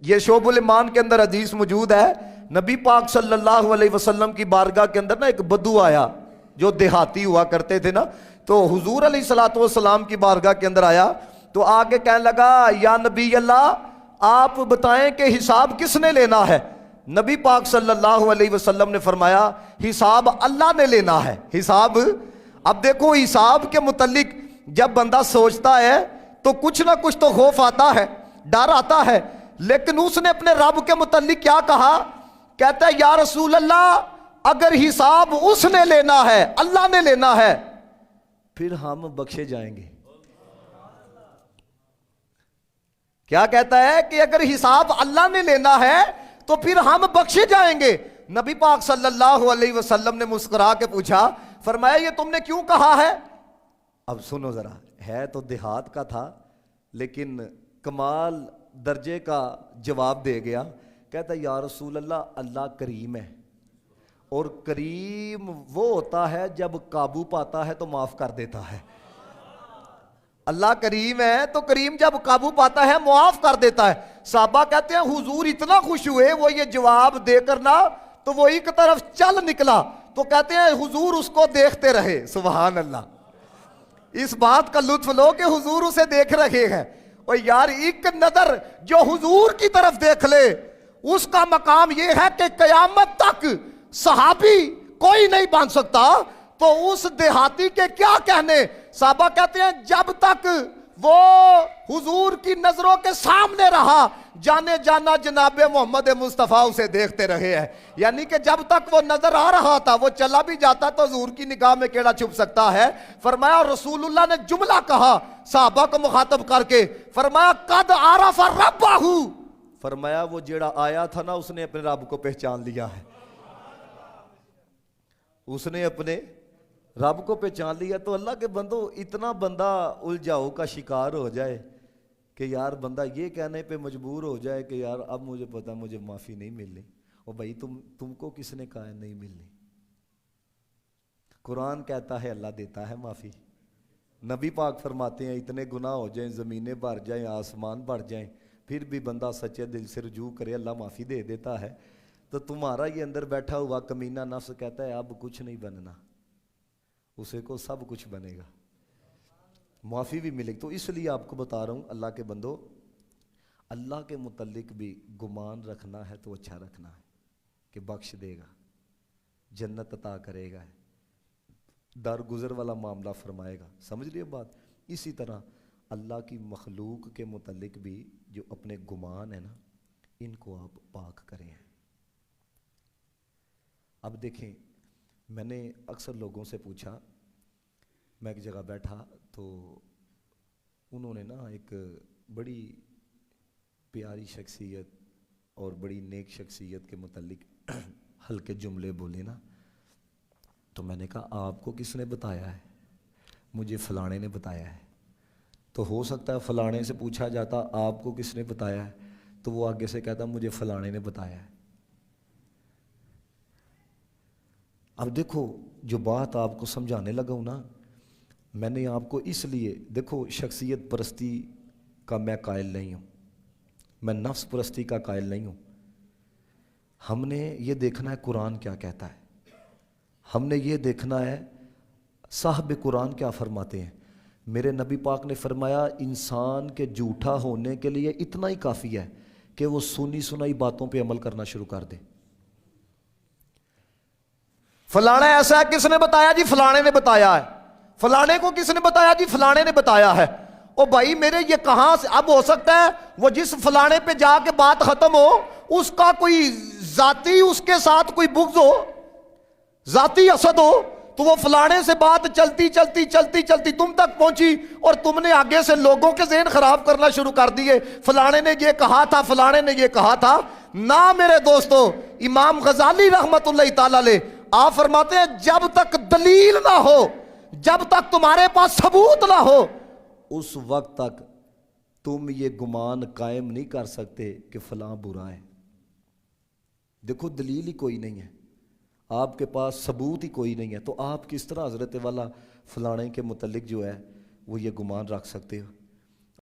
یہ شعب الایمان کے اندر حدیث موجود ہے، نبی پاک صلی اللہ علیہ وسلم کی بارگاہ کے اندر نا ایک بدو آیا جو دیہاتی ہوا کرتے تھے نا، تو حضور علیہ الصلوۃ والسلام کی بارگاہ کے اندر آیا تو آگے کہنے لگا یا نبی اللہ آپ بتائیں کہ حساب کس نے لینا ہے؟ نبی پاک صلی اللہ علیہ وسلم نے فرمایا حساب اللہ نے لینا ہے۔ حساب، اب دیکھو حساب کے متعلق جب بندہ سوچتا ہے تو کچھ نہ کچھ تو خوف آتا ہے، ڈر آتا ہے، لیکن اس نے اپنے رب کے متعلق کیا کہا؟ کہتا ہے یا رسول اللہ اگر حساب اس نے لینا ہے، اللہ نے لینا ہے، پھر ہم بخشے جائیں گے۔ کیا کہتا ہے کہ اگر حساب اللہ نے لینا ہے تو پھر ہم بخشے جائیں گے۔ نبی پاک صلی اللہ علیہ وسلم نے مسکرا کے پوچھا، فرمایا یہ تم نے کیوں کہا ہے؟ اب سنو ذرا، ہے تو دیہات کا تھا لیکن کمال درجے کا جواب دے گیا۔ کہتا ہے یا رسول اللہ اللہ کریم ہے، اور کریم وہ ہوتا ہے جب قابو پاتا ہے تو معاف کر دیتا ہے۔ اللہ کریم ہے تو کریم جب قابو پاتا ہے معاف کر دیتا ہے۔ صحابہ کہتے ہیں حضور اتنا خوش ہوئے وہ یہ جواب دے کر نا تو وہ ایک طرف چل نکلا، تو کہتے ہیں حضور اس کو دیکھتے رہے۔ سبحان اللہ، اس بات کا لطف لو کہ حضور اسے دیکھ رہے ہیں۔ اور یار ایک نظر جو حضور کی طرف دیکھ لے اس کا مقام یہ ہے کہ قیامت تک صحابی کوئی نہیں بن سکتا، تو اس دیہاتی کے کیا کہنے۔ صحابہ کہتے ہیں جب تک وہ حضور کی نظروں کے سامنے رہا جانے جانا جناب محمد مصطفیٰ اسے دیکھتے رہے ہیں، یعنی کہ جب تک وہ نظر آ رہا تھا، وہ چلا بھی جاتا تو حضور کی نگاہ میں کیڑا چھپ سکتا ہے۔ فرمایا رسول اللہ نے جملہ کہا صحابہ کو مخاطب کر کے، فرمایا قد عرف ربہ، فرمایا وہ جیڑا آیا تھا نا اس نے اپنے رب کو پہچان لیا ہے، اس نے اپنے رب کو پہچان لیا۔ تو اللہ کے بندو اتنا بندہ الجھاؤ کا شکار ہو جائے کہ یار بندہ یہ کہنے پہ مجبور ہو جائے کہ یار اب مجھے پتا مجھے معافی نہیں ملنی، اور بھائی تم کو کس نے کہا نہیں ملنی؟ قرآن کہتا ہے اللہ دیتا ہے معافی، نبی پاک فرماتے ہیں اتنے گناہ ہو جائیں زمینیں بھر جائیں آسمان بھر جائیں پھر بھی بندہ سچے دل سے رجوع کرے اللہ معافی دے دیتا ہے۔ تو تمہارا یہ اندر بیٹھا ہوا کمینہ نفس کہتا ہے اب کچھ نہیں بننا، اسے کو سب کچھ بنے گا، معافی بھی ملے گی۔ تو اس لیے آپ کو بتا رہا ہوں اللہ کے بندو، اللہ کے متعلق بھی گمان رکھنا ہے تو اچھا رکھنا ہے کہ بخش دے گا، جنت عطا کرے گا، درگزر والا معاملہ فرمائے گا۔ سمجھ لیے بات؟ اسی طرح اللہ کی مخلوق کے متعلق بھی جو اپنے گمان ہے نا ان کو آپ پاک کریں۔ اب دیکھیں میں نے اکثر لوگوں سے پوچھا، میں ایک جگہ بیٹھا تو انہوں نے نا ایک بڑی پیاری شخصیت اور بڑی نیک شخصیت کے متعلق ہلکے جملے بولے نا، تو میں نے کہا آپ کو کس نے بتایا ہے؟ مجھے فلانے نے بتایا ہے۔ تو ہو سکتا ہے فلانے سے پوچھا جاتا آپ کو کس نے بتایا ہے تو وہ آگے سے کہتا مجھے فلانے نے بتایا ہے۔ اب دیکھو جو بات آپ کو سمجھانے لگا ہوں نا، میں نے آپ کو اس لیے، دیکھو شخصیت پرستی کا میں قائل نہیں ہوں، میں نفس پرستی کا قائل نہیں ہوں۔ ہم نے یہ دیکھنا ہے قرآن کیا کہتا ہے، ہم نے یہ دیکھنا ہے صاحب قرآن کیا فرماتے ہیں۔ میرے نبی پاک نے فرمایا انسان کے جھوٹا ہونے کے لیے اتنا ہی کافی ہے کہ وہ سنی سنائی باتوں پہ عمل کرنا شروع کر دے۔ فلانا ایسا ہے کس نے بتایا جی؟ فلانے نے بتایا ہے۔ فلانے کو کس نے بتایا جی؟ فلانے نے بتایا ہے۔ او بھائی میرے یہ کہاں سے اب ہو سکتا ہے وہ جس فلانے پہ جا کے بات ختم ہو اس کا کوئی ذاتی اس کے ساتھ کوئی بغض ہو، ذاتی حسد ہو، تو وہ فلانے سے بات چلتی چلتی چلتی چلتی تم تک پہنچی اور تم نے آگے سے لوگوں کے ذہن خراب کرنا شروع کر دیے، فلانے نے یہ کہا تھا، فلانے نے یہ کہا تھا۔ نہ میرے دوستو، امام غزالی رحمت اللہ تعالی علیہ آپ فرماتے ہیں جب تک دلیل نہ ہو، جب تک تمہارے پاس ثبوت نہ ہو، اس وقت تک تم یہ گمان قائم نہیں کر سکتے کہ فلاں برا ہے۔ دیکھو دلیل ہی کوئی نہیں ہے، آپ کے پاس ثبوت ہی کوئی نہیں ہے، تو آپ کس طرح حضرت والا فلانے کے متعلق جو ہے وہ یہ گمان رکھ سکتے ہو؟